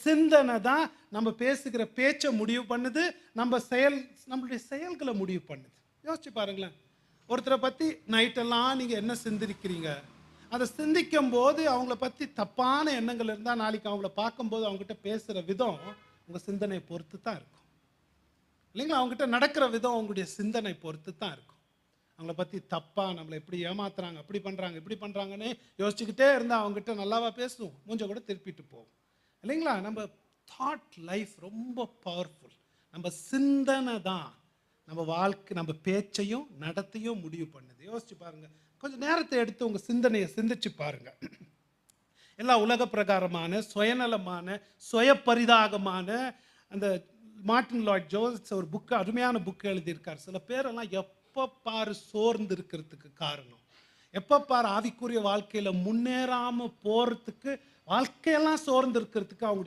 சிந்தனை தான் நம்ம பேசுகிற பேச்சை முடிவு பண்ணுது. நம்மளுடைய செயல்களை முடிவு பண்ணுது. யோசிச்சு பாருங்களேன். ஒருத்தரை பத்தி நைட்டெல்லாம் நீங்க என்ன சிந்திக்கிறீங்க? அதை சிந்திக்கும் போது அவங்கள பத்தி தப்பான எண்ணங்கள் இருந்தா நாளைக்கு அவங்கள பார்க்கும்போது அவங்ககிட்ட பேசுற விதம் உங்க சிந்தனையை பொறுத்து தான் இருக்கும். இல்லைங்களா? அவங்ககிட்ட நடக்கிற விதம் உங்களுடைய சிந்தனை பொறுத்து தான் இருக்கும். அவங்கள பத்தி தப்பா நம்மளை எப்படி ஏமாத்துறாங்க, அப்படி பண்றாங்க, இப்படி பண்றாங்கன்னு யோசிச்சுக்கிட்டே இருந்தா அவங்ககிட்ட நல்லாவா பேசுவோம்? மூஞ்ச கூட திருப்பிட்டு போவோம். இல்லைங்களா? நம்ம தாட் லைஃப் ரொம்ப பவர்ஃபுல். நம்ம சிந்தனை தான் நம்ம வாழ்க்கை, நம்ம பேச்சையும் நடத்தையும் முடிவு பண்ணுது. யோசிச்சு பாருங்க. கொஞ்சம் நேரத்தை எடுத்து உங்க சிந்தனையை சிந்திச்சு பாருங்க. எல்லா உலக பிரகாரமான, சுயநலமான, சுயபரிதாகமான அந்த மார்ட்டின் லாய்ட் ஜோன்ஸ் ஒரு புக்கு, அருமையான புக்கு எழுதியிருக்கார். சில பேரெல்லாம் எப்போ பாரு சோர்ந்து இருக்கிறதுக்கு காரணம், எப்போ பாரு ஆவிக்குரிய வாழ்க்கையில் முன்னேறாமல் போகிறதுக்கு, வாழ்க்கையெல்லாம் சோர்ந்து இருக்கிறதுக்கு அவங்க